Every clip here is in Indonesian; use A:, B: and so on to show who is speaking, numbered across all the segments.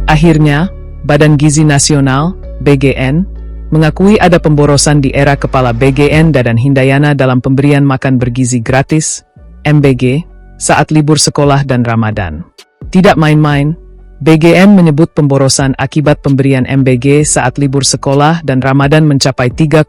A: Akhirnya, Badan Gizi Nasional, BGN, mengakui ada pemborosan di era Kepala BGN Dadan Hindayana dalam pemberian makan bergizi gratis, MBG, saat libur sekolah dan Ramadan. Tidak main-main, BGN menyebut pemborosan akibat pemberian MBG saat libur sekolah dan Ramadan mencapai 3,4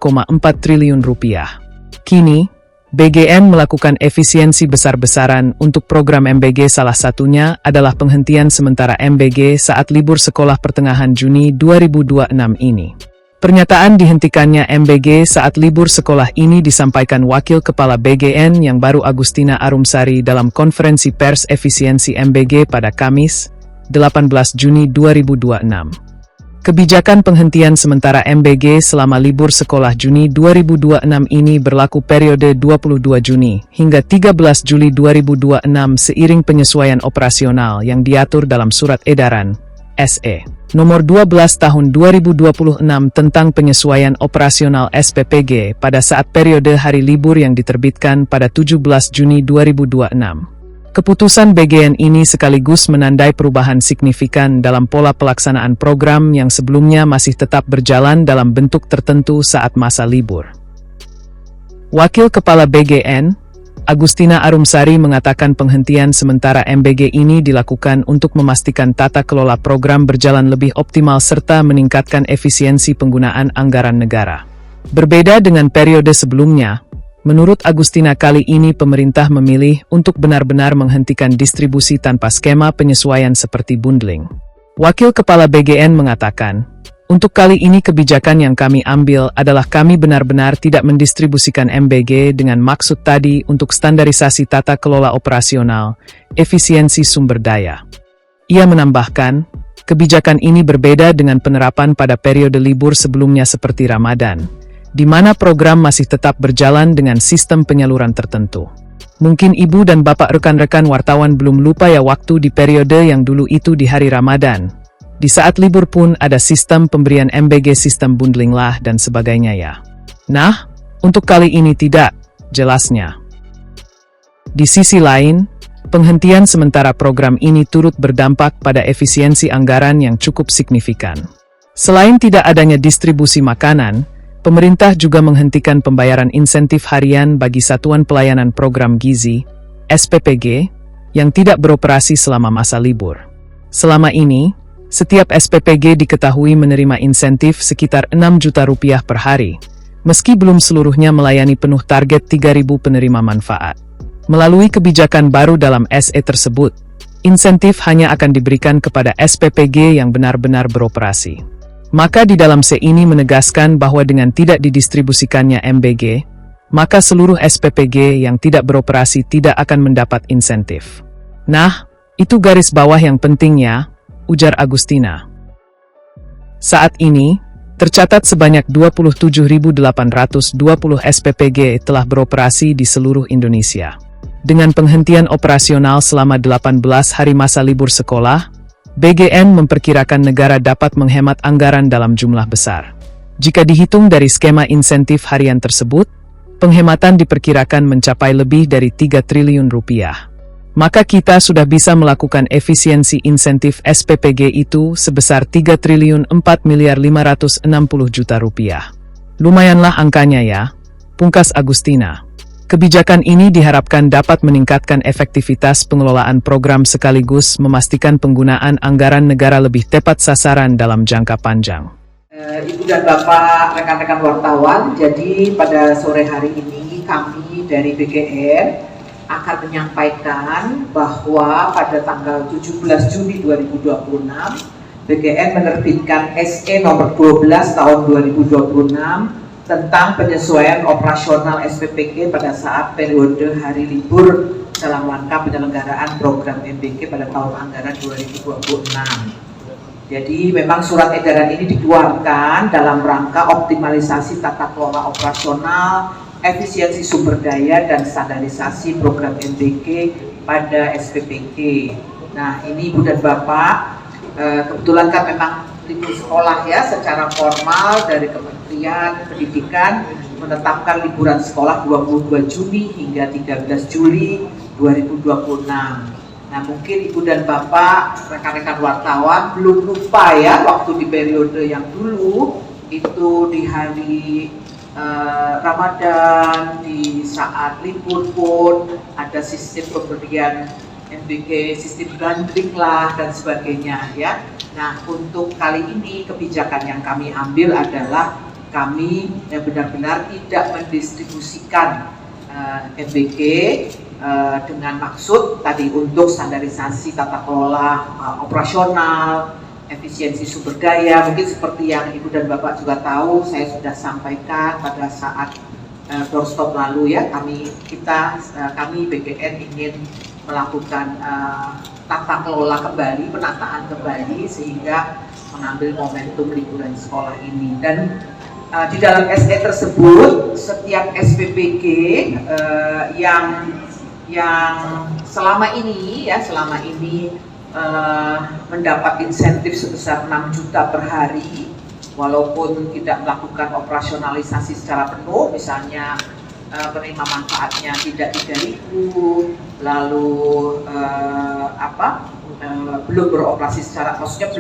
A: triliun rupiah. Kini, BGN melakukan efisiensi besar-besaran untuk program MBG, salah satunya adalah penghentian sementara MBG saat libur sekolah pertengahan Juni 2026 ini. Pernyataan dihentikannya MBG saat libur sekolah ini disampaikan Wakil Kepala BGN yang baru Agustina Arumsari dalam konferensi pers efisiensi MBG pada Kamis, 18 Juni 2026. Kebijakan penghentian sementara MBG selama libur sekolah Juni 2026 ini berlaku periode 22 Juni hingga 13 Juli 2026 seiring penyesuaian operasional yang diatur dalam Surat Edaran SE Nomor 12 Tahun 2026 tentang penyesuaian operasional SPPG pada saat periode hari libur yang diterbitkan pada 17 Juni 2026. Keputusan BGN ini sekaligus menandai perubahan signifikan dalam pola pelaksanaan program yang sebelumnya masih tetap berjalan dalam bentuk tertentu saat masa libur. Wakil Kepala BGN, Agustina Arumsari mengatakan penghentian sementara MBG ini dilakukan untuk memastikan tata kelola program berjalan lebih optimal serta meningkatkan efisiensi penggunaan anggaran negara. Berbeda dengan periode sebelumnya, menurut Agustina kali ini pemerintah memilih untuk benar-benar menghentikan distribusi tanpa skema penyesuaian seperti bundling. Wakil Kepala BGN mengatakan, untuk kali ini kebijakan yang kami ambil adalah kami benar-benar tidak mendistribusikan MBG dengan maksud tadi untuk standarisasi tata kelola operasional, efisiensi sumber daya. Ia menambahkan, kebijakan ini berbeda dengan penerapan pada periode libur sebelumnya seperti Ramadan, di mana program masih tetap berjalan dengan sistem penyaluran tertentu. Mungkin ibu dan bapak rekan-rekan wartawan belum lupa ya waktu di periode yang dulu itu di hari Ramadan. Di saat libur pun ada sistem pemberian MBG, sistem bundling lah dan sebagainya ya. Nah, untuk kali ini tidak, jelasnya. Di sisi lain, penghentian sementara program ini turut berdampak pada efisiensi anggaran yang cukup signifikan. Selain tidak adanya distribusi makanan, pemerintah juga menghentikan pembayaran insentif harian bagi Satuan Pelayanan Program Gizi, SPPG, yang tidak beroperasi selama masa libur. Selama ini, setiap SPPG diketahui menerima insentif sekitar 6 juta rupiah per hari, meski belum seluruhnya melayani penuh target 3.000 penerima manfaat. Melalui kebijakan baru dalam SE tersebut, insentif hanya akan diberikan kepada SPPG yang benar-benar beroperasi. Maka di dalam SE ini menegaskan bahwa dengan tidak didistribusikannya MBG, maka seluruh SPPG yang tidak beroperasi tidak akan mendapat insentif. Nah, itu garis bawah yang penting ya, ujar Agustina. Saat ini, tercatat sebanyak 27.820 SPPG telah beroperasi di seluruh Indonesia. Dengan penghentian operasional selama 18 hari masa libur sekolah, BGN memperkirakan negara dapat menghemat anggaran dalam jumlah besar. Jika dihitung dari skema insentif harian tersebut, penghematan diperkirakan mencapai lebih dari 3 triliun rupiah. Maka kita sudah bisa melakukan efisiensi insentif SPPG itu sebesar 3 triliun 4 miliar 560 juta rupiah. Lumayanlah angkanya ya, pungkas Agustina. Kebijakan ini diharapkan dapat meningkatkan efektivitas pengelolaan program sekaligus memastikan penggunaan anggaran negara lebih tepat sasaran dalam jangka panjang.
B: Ibu dan Bapak rekan-rekan wartawan, jadi pada sore hari ini kami dari BGN akan menyampaikan bahwa pada tanggal 17 Juni 2026 BGN menerbitkan SE nomor 12 tahun 2026 tentang penyesuaian operasional SPPG pada saat periode hari libur dalam rangka penyelenggaraan program MBG pada tahun anggaran 2026. Jadi memang surat edaran ini dikeluarkan dalam rangka optimalisasi tata kelola operasional, efisiensi sumber daya dan standarisasi program MBG pada SPPG. Nah, ini Ibu dan Bapak, kebetulan kan memang libur sekolah ya, secara formal dari Kementerian Pendidikan menetapkan liburan sekolah 22 Juni hingga 13 Juli 2026. Nah, mungkin Ibu dan Bapak, rekan-rekan wartawan belum lupa ya, waktu di periode yang dulu itu di hari Ramadan, di saat libur pun ada sistem pemberian MBG, sistem gandring lah dan sebagainya ya. Nah, untuk kali ini kebijakan yang kami ambil adalah kami benar-benar tidak mendistribusikan MBG dengan maksud tadi untuk standarisasi tata kelola operasional, efisiensi sumber daya. Mungkin seperti yang Ibu dan Bapak juga tahu, saya sudah sampaikan pada saat doorstop lalu ya, kami BGN ingin melakukan tata kelola kembali, penataan kembali sehingga mengambil momentum liburan sekolah ini. Dan di dalam SE tersebut setiap SPPG yang selama ini mendapat insentif sebesar 6 juta per hari, walaupun tidak melakukan operasionalisasi secara penuh, misalnya penerima manfaatnya tidak 3.000, lalu belum beroperasi secara, maksudnya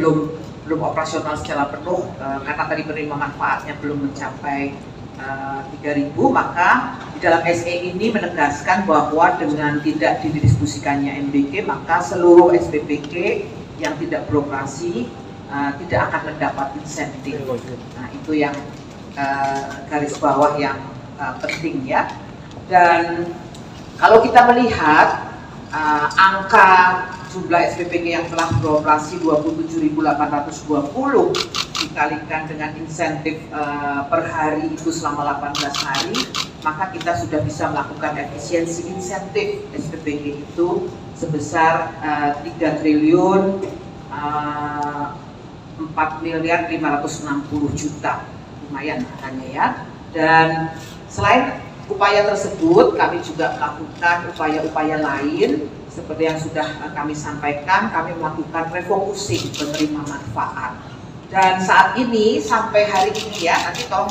B: belum operasional secara penuh karena tadi penerima manfaatnya belum mencapai 3.000, maka di dalam SE ini menegaskan bahwa dengan tidak didistribusikannya MBG, maka seluruh SPPG yang tidak beroperasi tidak akan mendapat insentif. Nah, itu yang garis bawah yang penting ya. Dan kalau kita melihat angka jumlah SPPG yang telah beroperasi 27.820 dikalikan dengan insentif per hari itu selama 18 hari, maka kita sudah bisa melakukan efisiensi insentif SPPG itu sebesar 3 triliun 4.560 juta, lumayan angkanya ya. Dan selain upaya tersebut, kami juga melakukan upaya-upaya lain seperti yang sudah kami sampaikan. Kami melakukan refocusing penerima manfaat. Dan saat ini sampai hari ini ya, nanti tolong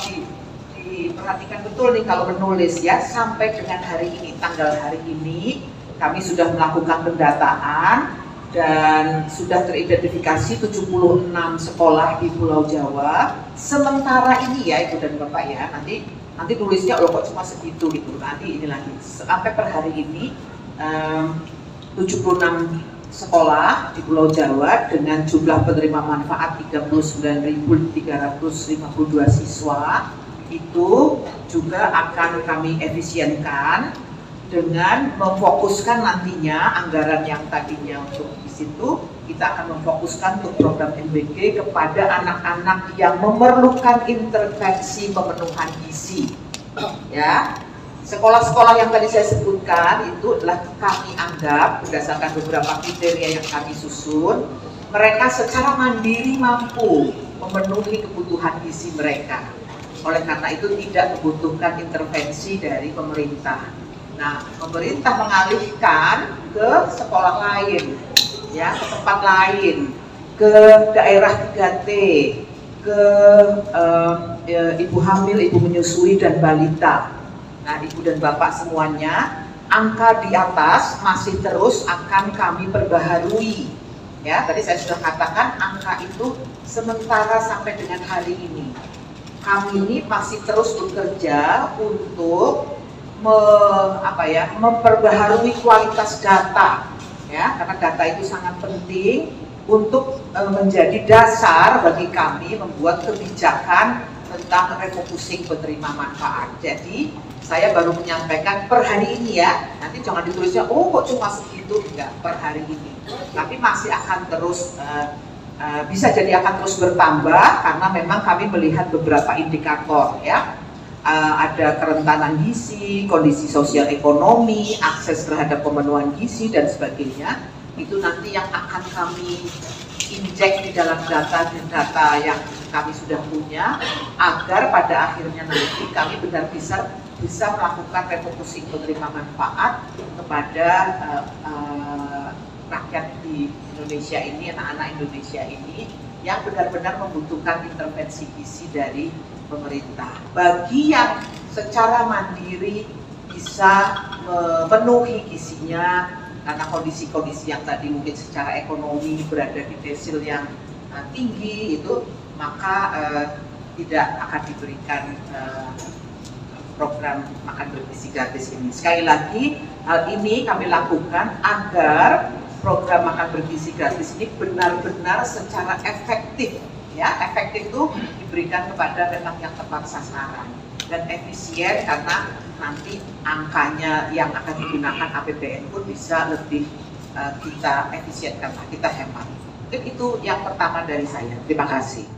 B: diperhatikan betul nih kalau menulis ya, sampai dengan hari ini, tanggal hari ini kami sudah melakukan pendataan dan sudah teridentifikasi 76 sekolah di Pulau Jawa. Sementara ini ya Ibu dan Bapak ya, nanti tulisnya loh kok cuma segitu gitu, nanti ini lagi sampai per hari ini 76 sekolah di Pulau Jawa dengan jumlah penerima manfaat 39.352 siswa itu juga akan kami efisienkan dengan memfokuskan nantinya anggaran yang tadinya untuk di situ, kita akan memfokuskan untuk program MBG kepada anak-anak yang memerlukan intervensi pemenuhan gizi ya. Sekolah-sekolah yang tadi saya sebutkan itu adalah kami anggap berdasarkan beberapa kriteria yang kami susun, mereka secara mandiri mampu memenuhi kebutuhan gizi mereka. Oleh karena itu tidak membutuhkan intervensi dari pemerintah. Nah, pemerintah mengalihkan ke sekolah lain, ya, ke tempat lain, ke daerah 3T, ke ibu hamil, ibu menyusui dan balita. Nah, Ibu dan Bapak semuanya, angka di atas masih terus akan kami perbaharui. Ya, tadi saya sudah katakan angka itu sementara sampai dengan hari ini. Kami ini masih terus bekerja untuk memperbaharui kualitas data. Ya, karena data itu sangat penting untuk menjadi dasar bagi kami membuat kebijakan tentang refocusing penerima manfaat. Jadi saya baru menyampaikan per hari ini ya, nanti jangan ditulisnya oh kok cuma segitu, enggak, per hari ini. Tapi masih akan terus bisa jadi akan terus bertambah karena memang kami melihat beberapa indikator ya. Ada kerentanan gizi, kondisi sosial ekonomi, akses terhadap pemenuhan gizi dan sebagainya. Itu nanti yang akan kami injek di dalam data yang kami sudah punya, agar pada akhirnya nanti kami benar bisa melakukan refocusing penerima manfaat kepada rakyat di Indonesia ini, anak-anak Indonesia ini yang benar-benar membutuhkan intervensi gizi dari pemerintah. Bagi yang secara mandiri bisa memenuhi gizinya karena kondisi-kondisi yang tadi mungkin secara ekonomi berada di desil yang tinggi itu, maka tidak akan diberikan program makan bergizi gratis ini. Sekali lagi, hal ini kami lakukan agar program makan bergizi gratis ini benar-benar secara efektif, ya, efektif itu diberikan kepada memang yang tepat sasaran dan efisien, karena nanti angkanya yang akan digunakan APBN pun bisa lebih kita efisienkan, kita hemat. Itu yang pertama dari saya. Terima kasih.